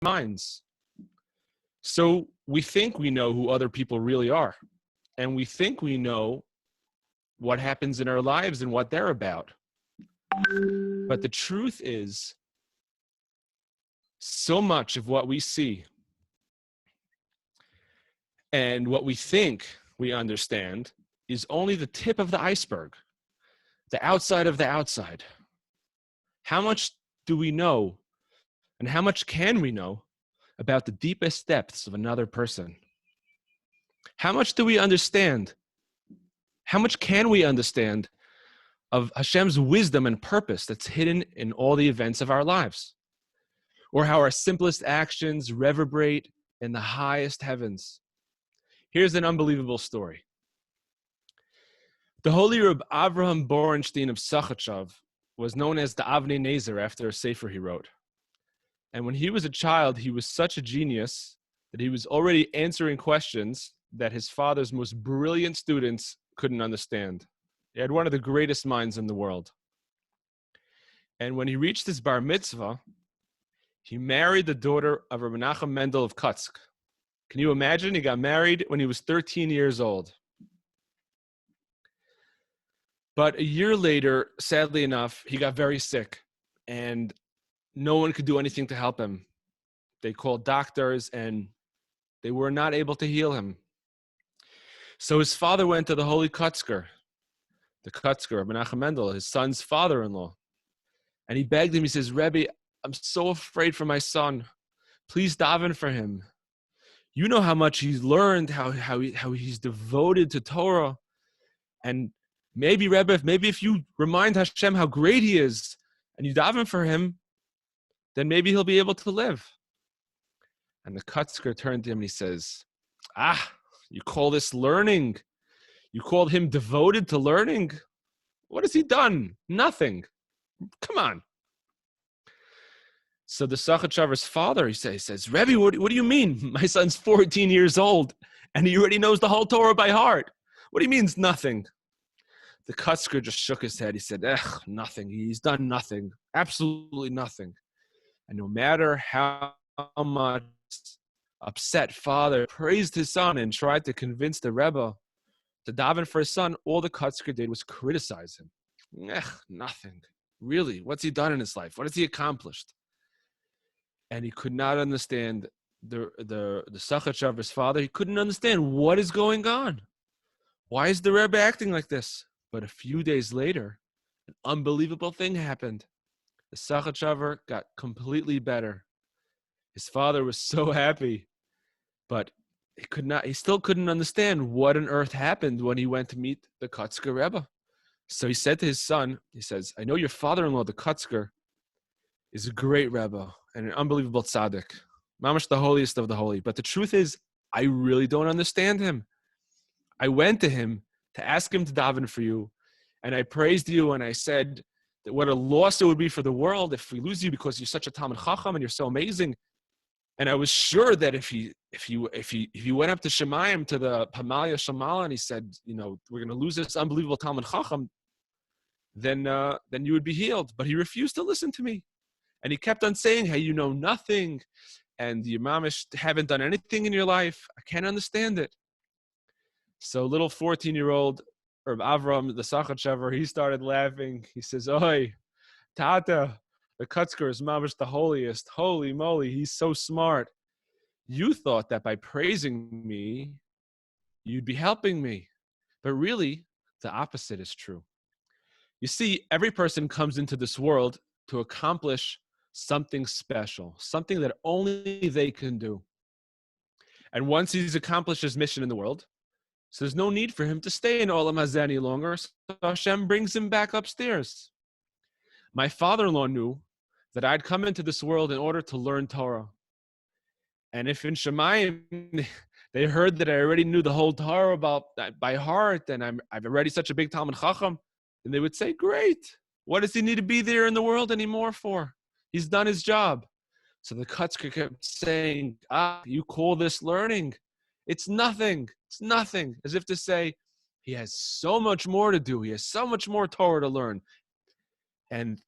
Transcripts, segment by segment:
minds. So we think we know who other people really are. And we think we know what happens in our lives and what they're about. But the truth is, so much of what we see and what we think we understand is only the tip of the iceberg, the outside of the outside. How much do we know, and how much can we know about the deepest depths of another person? How much do we understand? How much can we understand of Hashem's wisdom and purpose that's hidden in all the events of our lives? Or how our simplest actions reverberate in the highest heavens? Here's an unbelievable story. The holy Reb Avraham Borenstein of Sachachav was known as the Avnei Nezer after a sefer he wrote. And when he was a child, he was such a genius that he was already answering questions that his father's most brilliant students couldn't understand. He had one of the greatest minds in the world. And when he reached his bar mitzvah, he married the daughter of Reb Menachem Mendel of Kutsk. Can you imagine? He got married when he was 13 years old. But a year later, sadly enough, he got very sick and no one could do anything to help him. They called doctors and they were not able to heal him. So his father went to the holy Kutzker, the Kutzker of Menachem Mendel, his son's father-in-law. And he begged him, he says, Rebbe, I'm so afraid for my son. Please daven for him. You know how much he's learned, how he's devoted to Torah. And maybe, Rebbe, if you remind Hashem how great he is and you daven for him, then maybe he'll be able to live. And the Kutzker turned to him and he says, you call this learning? You called him devoted to learning? What has he done? Nothing. Come on. So the Sachachavar's father, he says, Rebbe, what do you mean? My son's 14 years old and he already knows the whole Torah by heart. What do you mean it's nothing? The Kutzker just shook his head. He said, nothing. He's done nothing. Absolutely nothing. And no matter how much upset father praised his son and tried to convince the Rebbe to daven for his son, all the Kutzker did was criticize him. Nothing. Really, what's he done in his life? What has he accomplished? And he could not understand the Sachachavar's father. He couldn't understand what is going on. Why is the Rebbe acting like this? But a few days later, an unbelievable thing happened. The Sachachavar got completely better. His father was so happy, but he still couldn't understand what on earth happened when he went to meet the Kutzker Rebbe. So he said to his son, he says, I know your father-in-law, the Kutzker, is a great Rebbe and an unbelievable tzaddik, mamash the holiest of the holy. But the truth is, I really don't understand him. I went to him to ask him to daven for you, and I praised you, and I said that what a loss it would be for the world if we lose you because you're such a Talmid Chacham and you're so amazing. And I was sure that if he went up to Shemayim, to the Pamalia Shemala, and he said, we're going to lose this unbelievable Talmid Chacham, then you would be healed. But he refused to listen to me. And he kept on saying, hey, you know nothing, and your mamish haven't done anything in your life. I can't understand it. So little 14-year-old Reb Avram, the Sachachavar, he started laughing. He says, Oi, Tata, the Kutzker is mamish the holiest. Holy moly, he's so smart. You thought that by praising me, you'd be helping me. But really, the opposite is true. You see, every person comes into this world to accomplish something special, something that only they can do. And once he's accomplished his mission in the world, so there's no need for him to stay in Olam Hazeh any longer, so Hashem brings him back upstairs. My father-in-law knew that I'd come into this world in order to learn Torah. And if in Shemayim they heard that I already knew the whole Torah by heart, and I've already such a big Talmid Chacham, then they would say, great, what does he need to be there in the world anymore for? He's done his job. So the Kutzker kept saying, you call this learning? It's nothing. It's nothing. As if to say, he has so much more to do. He has so much more Torah to learn. And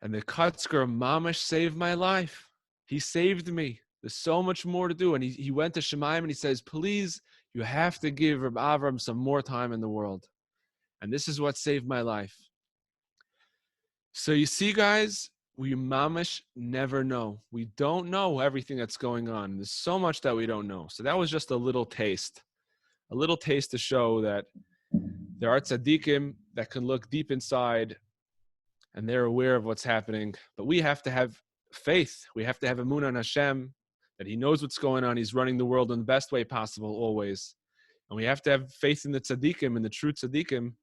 the Kutzker mamash saved my life. He saved me. There's so much more to do. And he went to Shemaim and he says, please, you have to give Reb Avram some more time in the world. And this is what saved my life. So you see, guys, we mamish never know. We don't know everything that's going on. There's so much that we don't know. So that was just a little taste to show that there are tzadikim that can look deep inside and they're aware of what's happening. But we have to have faith. We have to have emunah on Hashem, that he knows what's going on. He's running the world in the best way possible always. And we have to have faith in the tzadikim and the true tzadikim,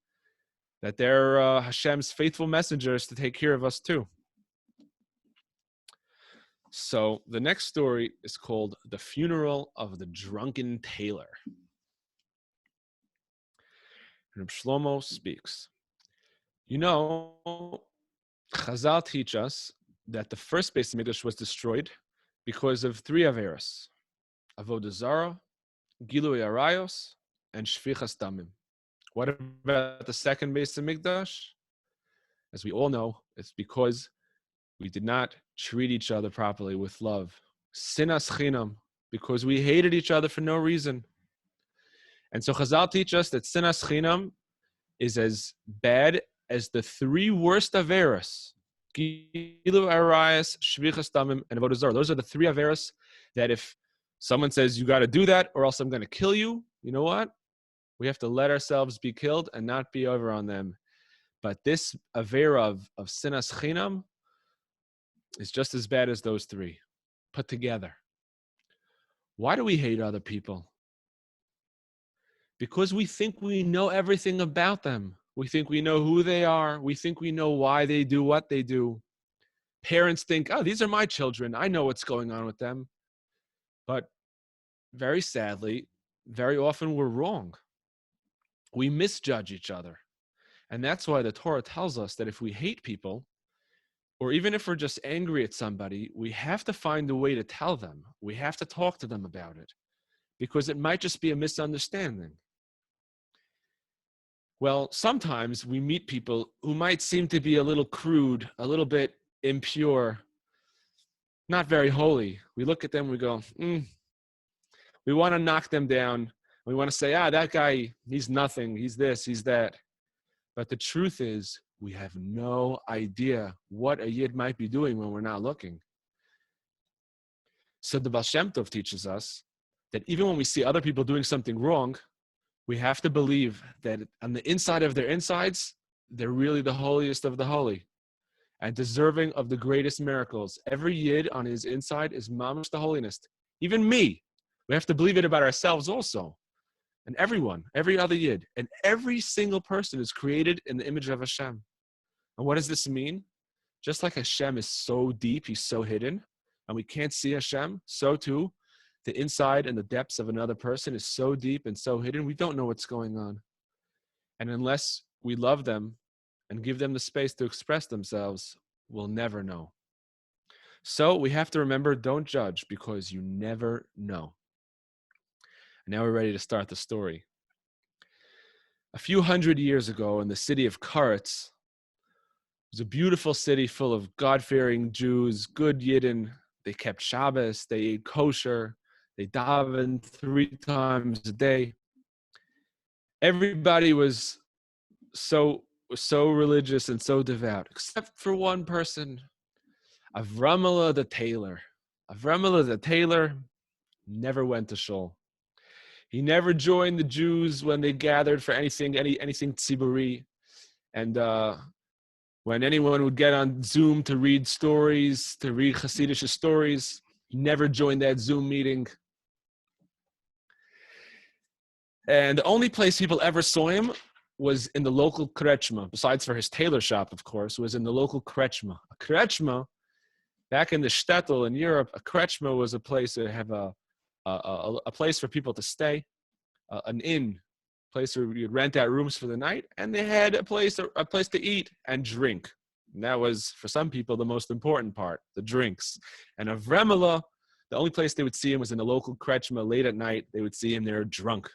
that they're Hashem's faithful messengers to take care of us too. So the next story is called The Funeral of the Drunken Tailor. Reb Shlomo speaks. You know, Chazal teach us that the first Beis Hamikdash was destroyed because of 3 averos: avodah zarah, gilui arayos, and shfichas damim. What about the second Beis Hamikdash? As we all know, it's because we did not treat each other properly with love. Sinas chinam, because we hated each other for no reason. And so Chazal teach us that sinas chinam is as bad as the 3 worst averos: gilu arayos, shvichas damim, and avodah zarah. Those are the 3 averos that if someone says you got to do that or else I'm going to kill you, you know what? We have to let ourselves be killed and not be over on them. But this avera of sinas chinam is just as bad as those 3 put together. Why do we hate other people? Because we think we know everything about them. We think we know who they are. We think we know why they do what they do. Parents think, oh, these are my children. I know what's going on with them. But very sadly, very often we're wrong. We misjudge each other. And that's why the Torah tells us that if we hate people, or even if we're just angry at somebody, we have to find a way to tell them. We have to talk to them about it, because it might just be a misunderstanding. Well, sometimes we meet people who might seem to be a little crude, a little bit impure, not very holy. We look at them, we go, we want to knock them down. We want to say, that guy, he's nothing. He's this, he's that. But the truth is, we have no idea what a Yid might be doing when we're not looking. So the Baal Shem Tov teaches us that even when we see other people doing something wrong, we have to believe that on the inside of their insides, they're really the holiest of the holy and deserving of the greatest miracles. Every Yid on his inside is mamash the holiness. Even me. We have to believe it about ourselves also. And everyone, every other Yid, and every single person is created in the image of Hashem. And what does this mean? Just like Hashem is so deep, he's so hidden, and we can't see Hashem, so too, the inside and the depths of another person is so deep and so hidden, we don't know what's going on. And unless we love them and give them the space to express themselves, we'll never know. So we have to remember, don't judge, because you never know. And now we're ready to start the story. A few hundred years ago in the city of Karetz, it was a beautiful city full of God-fearing Jews, good Yidden. They kept Shabbos, they ate kosher, they davened 3 times a day. Everybody was so religious and so devout, except for one person, Avramela the tailor. Avramela the tailor never went to shul. He never joined the Jews when they gathered for anything sippurei. And when anyone would get on Zoom to read stories, to read Hasidic stories, he never joined that Zoom meeting. And the only place people ever saw him was in the local krechma, besides for his tailor shop, of course, was in the local krechma. A krechma, back in the shtetl in Europe, a krechma was a place to have a place for people to stay, an inn, place where you'd rent out rooms for the night, and they had a place to eat and drink. And that was, for some people, the most important part, the drinks. And Avremela, the only place they would see him was in the local krechma late at night. They would see him there drunk.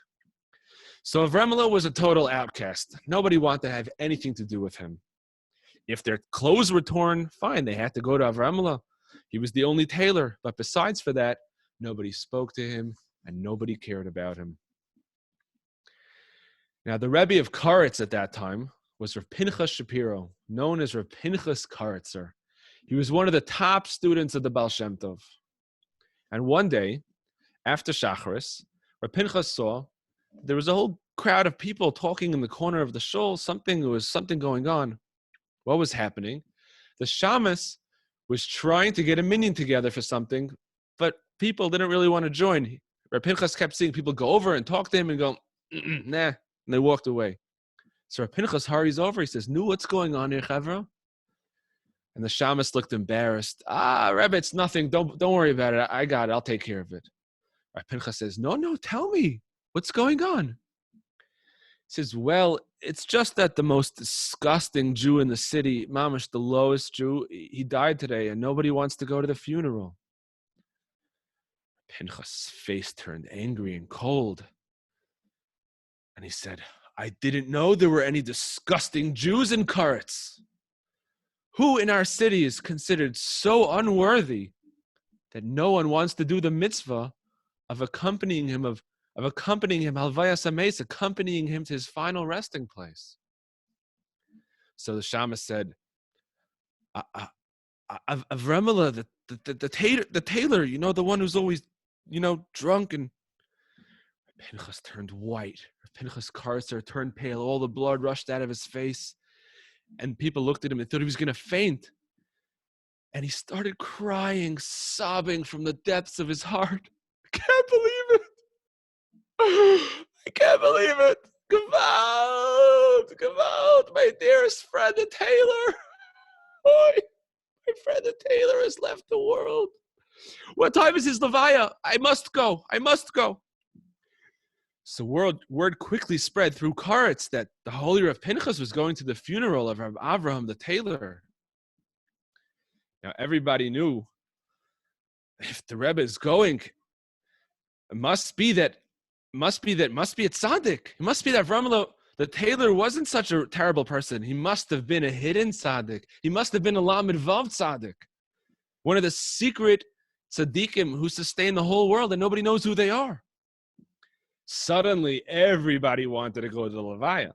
So Avremela was a total outcast. Nobody wanted to have anything to do with him. If their clothes were torn, fine, they had to go to Avremela. He was the only tailor. But besides for that, Nobody spoke to him, and nobody cared about him. Now, the Rebbe of Karetz at that time was Reb Pinchas Shapiro, known as Reb Pinchas Karetzer. He was one of the top students of the Baal Shem Tov. And one day, after Shacharis, Reb Pinchas saw there was a whole crowd of people talking in the corner of the shul. There was something going on. What was happening? The shamus was trying to get a minyan together for something, but people didn't really want to join. Reb Pinchas kept seeing people go over and talk to him and go, nah, and they walked away. So Reb Pinchas hurries over. He says, "No, what's going on here, Chavra?" And the shamus looked embarrassed. Rebbe, it's nothing. Don't worry about it. I got it. I'll take care of it. Reb Pinchas says, No, tell me. What's going on? He says, well, it's just that the most disgusting Jew in the city, Mamash, the lowest Jew, he died today and nobody wants to go to the funeral. Pinchas' face turned angry and cold. And he said, I didn't know there were any disgusting Jews in Karetz. Who in our city is considered so unworthy that no one wants to do the mitzvah of accompanying him Halvayas Hameis, accompanying him to his final resting place? So the shamus said, Avremela, the tailor, the one who's always, drunk. And Pinchas turned white. Pinchas Karetzer turned pale. All the blood rushed out of his face. And people looked at him and thought he was going to faint. And he started crying, sobbing from the depths of his heart. I can't believe it. I can't believe it. Gewalt, my dearest friend, the tailor. My friend, the tailor has left the world. What time is his levaya? I must go. So word quickly spread through Karetz that the holy Reb Pinchas was going to the funeral of Reb Avraham the tailor. Now everybody knew if the Rebbe is going, it must be a tzaddik. It must be that Avraham the tailor wasn't such a terrible person. He must have been a hidden tzaddik. He must have been a lamed vav tzaddik, one of the secret tzadikim who sustain the whole world and nobody knows who they are. Suddenly, everybody wanted to go to the levaya.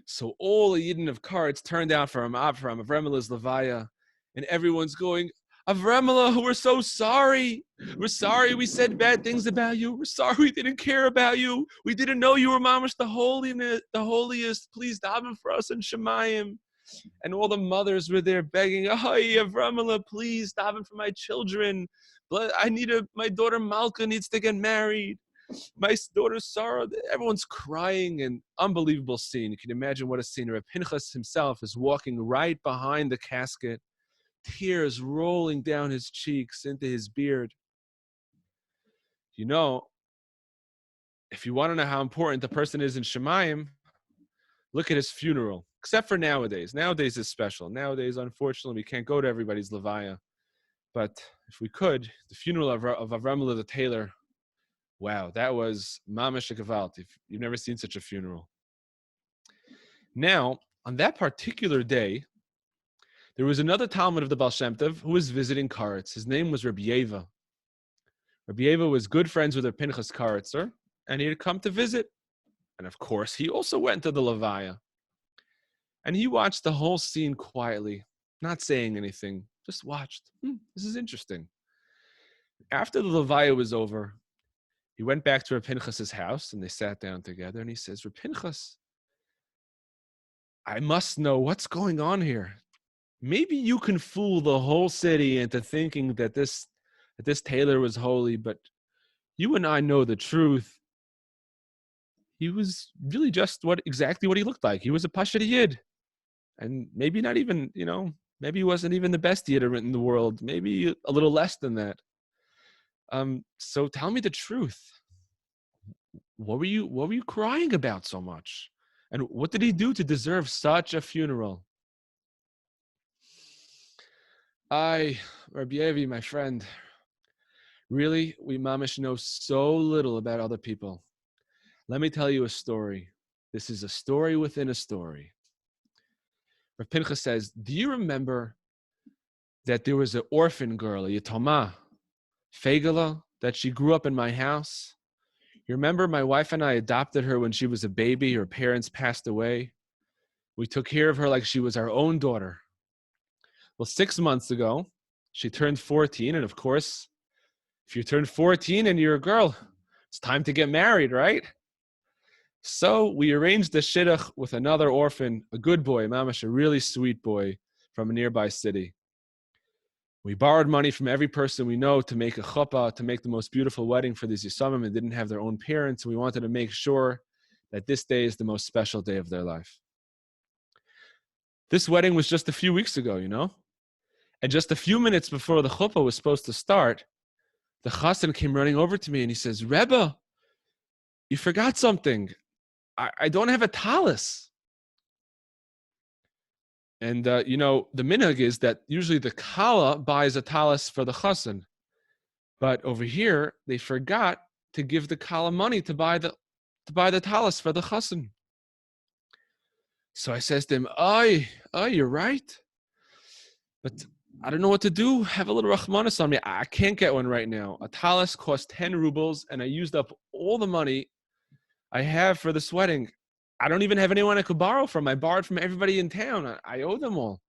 So all the Yidden of Karetz turned out for Avremela's levaya, and everyone's going, Avremela, we're so sorry. We're sorry we said bad things about you. We're sorry we didn't care about you. We didn't know you were mamash the holiest. Please daven for us in Shemayim. And all the mothers were there begging, Avremela, please daven for my children. My daughter Malka needs to get married. My daughter Sarah, everyone's crying, and unbelievable scene. You can imagine what a scene. Reb Pinchas himself is walking right behind the casket, tears rolling down his cheeks into his beard. If you want to know how important the person is in Shemayim, look at his funeral. Except for nowadays. Nowadays is special. Nowadays, unfortunately, we can't go to everybody's levaya. But if we could, the funeral of Avremela the tailor, wow, that was mamash gewalt. If you've never seen such a funeral. Now, on that particular day, there was another Talmud of the Baal Shem Tov who was visiting Karetz. His name was Reb Yeva. Reb Yeva was good friends with Reb Pinchas Karetzer, and he had come to visit. And of course, he also went to the levaya. And he watched the whole scene quietly, not saying anything, just watched. This is interesting. After the levaya was over, he went back to Reb Pinchas's house, and they sat down together, and he says, Reb Pinchas, I must know what's going on here. Maybe you can fool the whole city into thinking that this tailor was holy, but you and I know the truth. He was really just exactly what he looked like. He was a Pashut Yid. And maybe not even, maybe he wasn't even the best Yid in the world. Maybe a little less than that. So tell me the truth. What were you crying about so much? And what did he do to deserve such a funeral? Rabbi Yevi, my friend, really, we mamish know so little about other people. Let me tell you a story. This is a story within a story. Reb Pinchas says, do you remember that there was an orphan girl, a Yatoma, Fegala, that she grew up in my house. You remember my wife and I adopted her when she was a baby. Her parents passed away. We took care of her like she was our own daughter. Well, 6 months ago, she turned 14. And of course, if you turn 14 and you're a girl, it's time to get married, right? So we arranged the shidduch with another orphan, a good boy, mamash, a really sweet boy from a nearby city. We borrowed money from every person we know to make a chuppah, to make the most beautiful wedding for these Yisamim that didn't have their own parents. And we wanted to make sure that this day is the most special day of their life. This wedding was just a few weeks ago, And just a few minutes before the chuppah was supposed to start, the chassan came running over to me and he says, Rebbe, you forgot something. I don't have a talis. And, the minhag is that usually the kala buys a talis for the chassan. But over here, they forgot to give the kala money to buy the talis for the chassan. So I says to him, you're right. But I don't know what to do. Have a little rachmanis on me. I can't get one right now. A talis cost 10 rubles, and I used up all the money I have for this wedding. I don't even have anyone I could borrow from. I borrowed from everybody in town. I owe them all.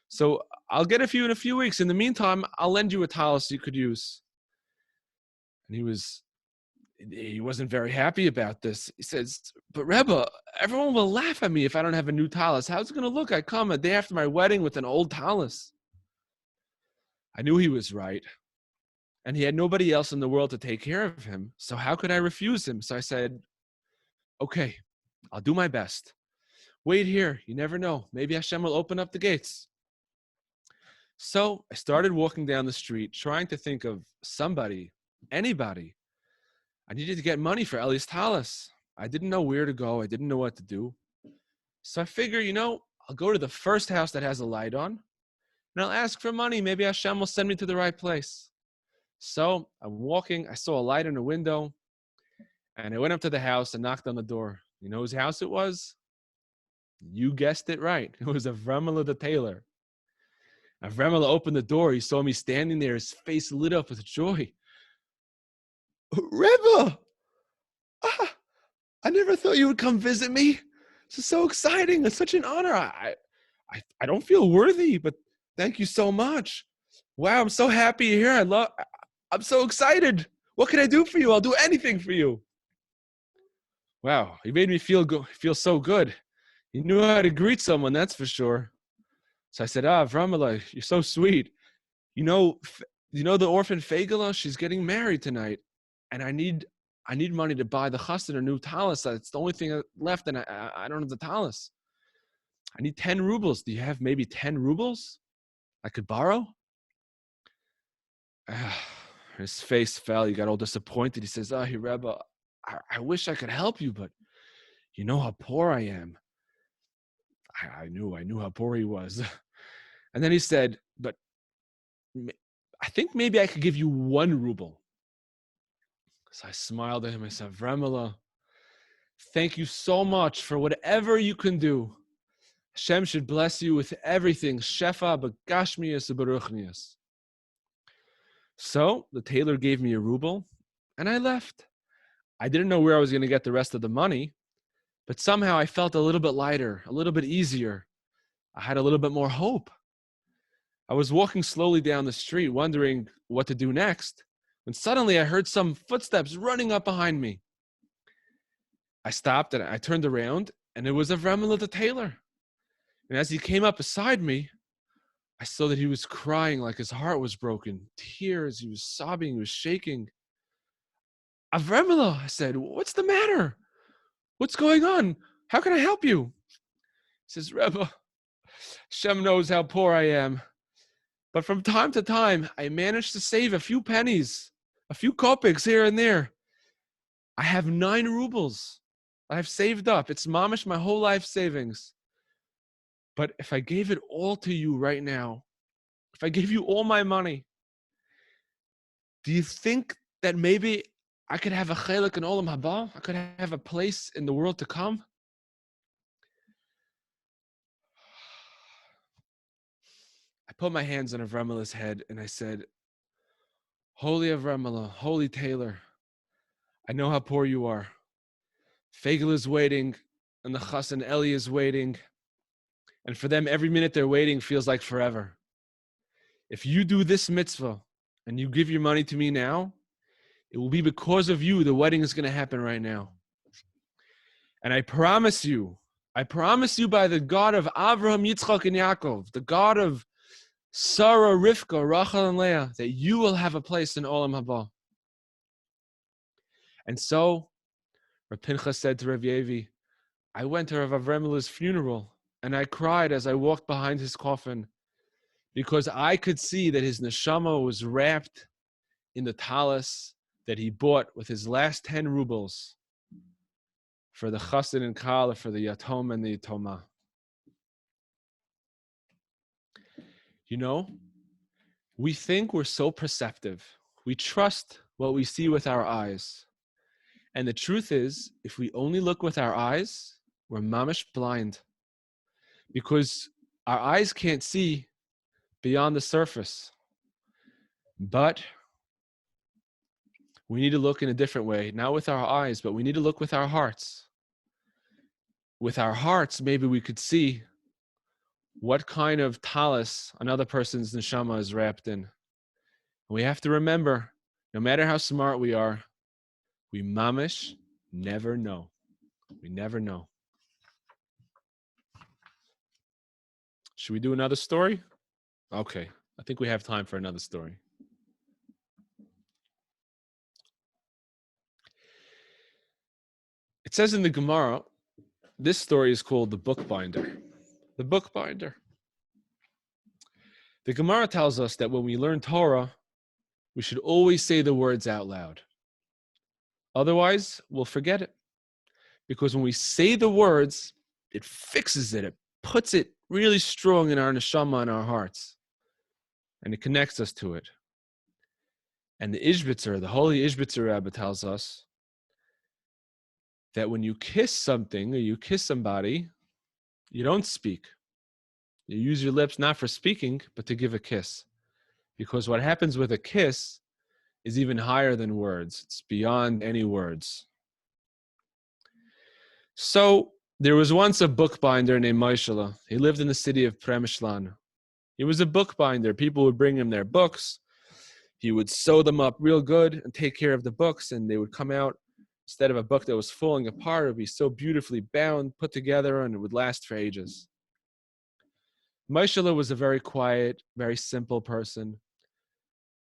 So I'll get a few in a few weeks. In the meantime, I'll lend you a talis you could use. And he wasn't very happy about this. He says, but Rebbe, everyone will laugh at me if I don't have a new talis. How's it going to look? I come a day after my wedding with an old talis. I knew he was right. And he had nobody else in the world to take care of him. So how could I refuse him? So I said, okay, I'll do my best. Wait here. You never know. Maybe Hashem will open up the gates. So I started walking down the street, trying to think of somebody, anybody. I needed to get money for Eli's talis. I didn't know where to go. I didn't know what to do. So I figure, I'll go to the first house that has a light on, and I'll ask for money. Maybe Hashem will send me to the right place. So I'm walking. I saw a light in a window, and I went up to the house and knocked on the door. You know whose house it was? You guessed it right. It was Avremela the tailor. Avremela opened the door. He saw me standing there. His face lit up with joy. Rebbe! I never thought you would come visit me. This is so exciting. It's such an honor. I don't feel worthy, but thank you so much. Wow, I'm so happy you're here. I'm so excited. What can I do for you? I'll do anything for you. Wow, he made me feel so good. He knew how to greet someone, that's for sure. So I said, Avramela, you're so sweet. You know the orphan Fagala? She's getting married tonight, and I need money to buy the chassan a new talis. It's the only thing left, and I don't have the talis. I need 10 rubles. Do you have maybe 10 rubles I could borrow? His face fell. He got all disappointed. He says, Rebbe, I wish I could help you, but you know how poor I am. I knew how poor he was. And then he said, but I think maybe I could give you 1 ruble. So I smiled at him. I said, Vremela, thank you so much for whatever you can do. Hashem should bless you with everything. Shefa b'gashmias b'ruchnias. So the tailor gave me a ruble, and I left. I didn't know where I was going to get the rest of the money, but somehow I felt a little bit lighter, a little bit easier. I had a little bit more hope. I was walking slowly down the street, wondering what to do next, when suddenly I heard some footsteps running up behind me. I stopped and I turned around, and it was Avremela the tailor. And as he came up beside me, I saw that he was crying like his heart was broken. Tears, he was sobbing, he was shaking. Avremela, I said, what's the matter? What's going on? How can I help you? He says, Rebbe, Hashem knows how poor I am. But from time to time, I manage to save a few pennies, a few kopecks here and there. I have 9 rubles. I have saved up. It's mamish my whole life savings. But if I gave it all to you right now, if I gave you all my money, do you think that maybe I could have a chelik in olam haba? I could have a place in the world to come? I put my hands on Avremela's head and I said, Holy Avramala, Holy Taylor, I know how poor you are. Fagel is waiting, and the Chassan Eli is waiting. And for them, every minute they're waiting feels like forever. If you do this mitzvah and you give your money to me now, it will be because of you the wedding is going to happen right now. And I promise you by the God of Avraham, Yitzchak, and Yaakov, the God of Sarah, Rivka, Rachel, and Leah, that you will have a place in Olam Haba. And so, Rav Pinchas said to Rav Yevi, I went to Rav Avremela's funeral, and I cried as I walked behind his coffin, because I could see that his neshama was wrapped in the talis that he bought with his last 10 rubles for the chassid and kala, for the yatom and the yatoma. You know, we think we're so perceptive. We trust what we see with our eyes. And the truth is, if we only look with our eyes, we're mamish blind. Because our eyes can't see beyond the surface. But we need to look in a different way, not with our eyes, but we need to look with our hearts. With our hearts, maybe we could see what kind of talis another person's neshama is wrapped in. We have to remember, no matter how smart we are, we mamish never know. We never know. Should we do another story? Okay, I think we have time for another story. It says in the Gemara, this story is called the bookbinder. The bookbinder. The Gemara tells us that when we learn Torah, we should always say the words out loud. Otherwise, we'll forget it. Because when we say the words, it fixes it. It puts it really strong in our neshama and our hearts. And it connects us to it. And the Ishbitzer, the holy Ishbitzer Rebbe tells us that when you kiss something or you kiss somebody, you don't speak. You use your lips not for speaking, but to give a kiss. Because what happens with a kiss is even higher than words. It's beyond any words. So there was once a bookbinder named Moishala. He lived in the city of Premishlan. He was a bookbinder. People would bring him their books. He would sew them up real good and take care of the books, and they would come out. Instead of a book that was falling apart, it would be so beautifully bound, put together, and it would last for ages. Moishala was a very quiet, very simple person.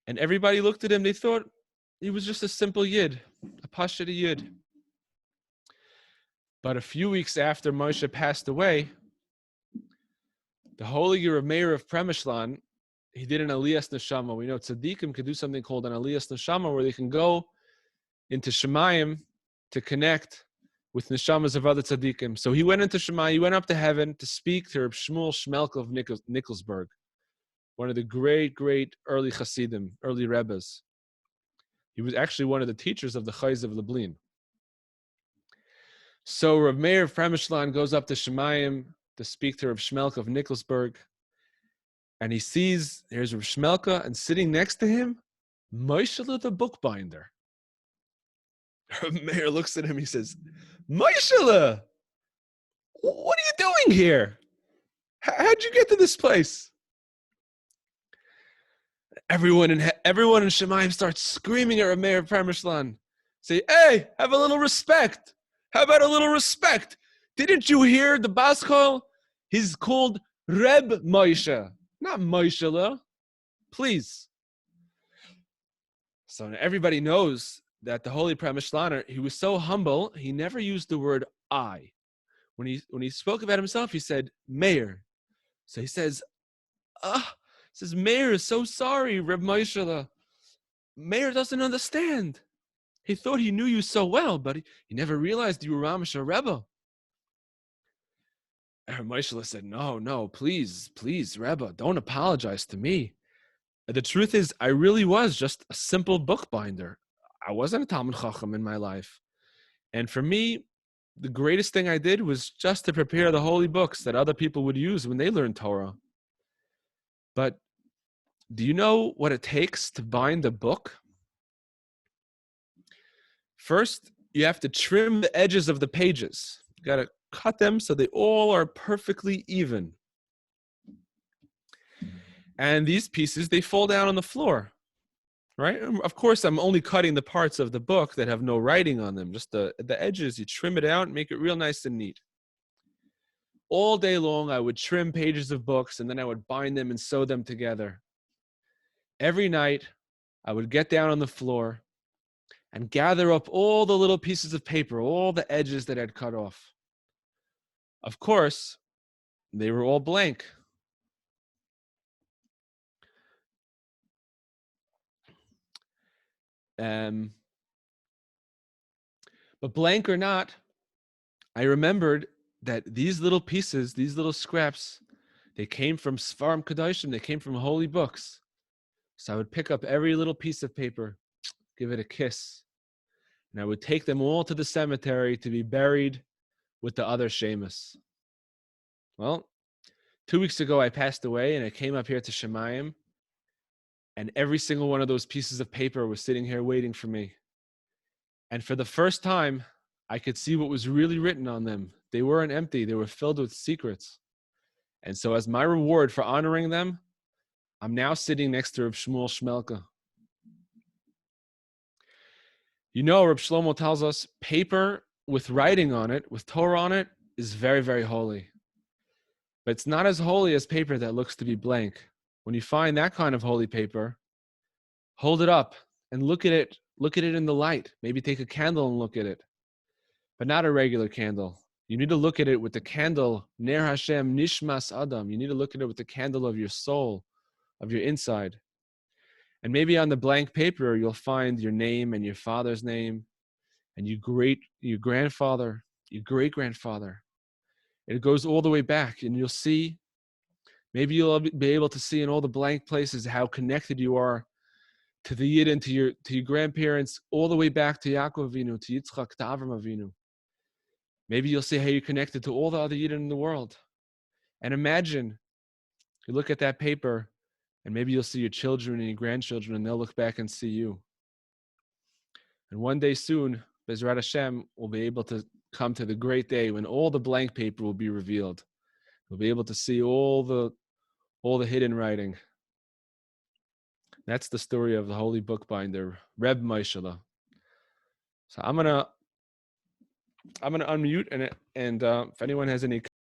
And everybody looked at him, they thought he was just a simple yid, a pashut yid. But a few weeks after Moshe passed away, the holy Reb Meir of Premishlan, he did an aliyas neshama. We know Tzadikim could do something called an aliyas neshama, where they can go into Shemayim to connect with neshamas of other Tzadikim. So he went into Shemayim, he went up to heaven to speak to Reb Shmuel Shmelk of Nikolsburg, one of the great, great early Hasidim, early Rebbes. He was actually one of the teachers of the Cheider of Lublin. So Reb Meir of Premishlan goes up to Shemayim to speak to Reb Shmelk of Nikolsburg, and he sees there's Reb Shmelka, and sitting next to him, Moishala the bookbinder. Reb Meir looks at him, he says, Moishala, what are you doing here? How'd you get to this place? Everyone in Shemayim starts screaming at Reb Meir of Premishlan. Say, hey, have a little respect. How about a little respect? Didn't you hear the Baskol? He's called Reb Moshe, not Moishala. Please. So everybody knows that the holy Premishlaner, he was so humble, he never used the word I. When he spoke about himself, he said, Meir. So he says, Meir is so sorry, Reb Moishala. Meir doesn't understand. He thought he knew you so well, but he never realized you were Ramesha Rebbe. And Moishala said, no, please, Rebbe, don't apologize to me. The truth is, I really was just a simple bookbinder. I wasn't a Talmud Chacham in my life. And for me, the greatest thing I did was just to prepare the holy books that other people would use when they learned Torah. But do you know what it takes to bind a book? First, you have to trim the edges of the pages. You got to cut them so they all are perfectly even. And these pieces, they fall down on the floor, right? Of course, I'm only cutting the parts of the book that have no writing on them. Just the edges, you trim it out and make it real nice and neat. All day long, I would trim pages of books, and then I would bind them and sew them together. Every night, I would get down on the floor and gather up all the little pieces of paper, all the edges that I'd cut off. Of course, they were all blank. But blank or not, I remembered that these little pieces, these little scraps, they came from Sfarim Kedoshim, they came from holy books. So I would pick up every little piece of paper, give it a kiss, and I would take them all to the cemetery to be buried with the other Shemus. Well, 2 weeks ago I passed away, and I came up here to Shemayim, and every single one of those pieces of paper was sitting here waiting for me. And for the first time, I could see what was really written on them. They weren't empty. They were filled with secrets. And so as my reward for honoring them, I'm now sitting next to Reb Shmuel Shmelka. You know, Reb Shlomo tells us paper with writing on it, with Torah on it, is very, very holy. But it's not as holy as paper that looks to be blank. When you find that kind of holy paper, hold it up and look at it. Look at it in the light. Maybe take a candle and look at it. But not a regular candle. You need to look at it with the candle, Ner Hashem Nishmas Adam. You need to look at it with the candle of your soul, of your inside. And maybe on the blank paper, you'll find your name and your father's name, and your grandfather, your great-grandfather. It goes all the way back, and you'll see, maybe you'll be able to see in all the blank places how connected you are to the Yid and to your grandparents, all the way back to Yaakov Avinu, to Yitzchak, to Avram Avinu. Maybe you'll see how you're connected to all the other Yidden in the world. And imagine, you look at that paper, and maybe you'll see your children and your grandchildren, and they'll look back and see you. And one day soon, Bezrat Hashem will be able to come to the great day when all the blank paper will be revealed. We'll be able to see all the hidden writing. That's the story of the holy bookbinder, Reb Moishala. So I'm gonna unmute, and if anyone has any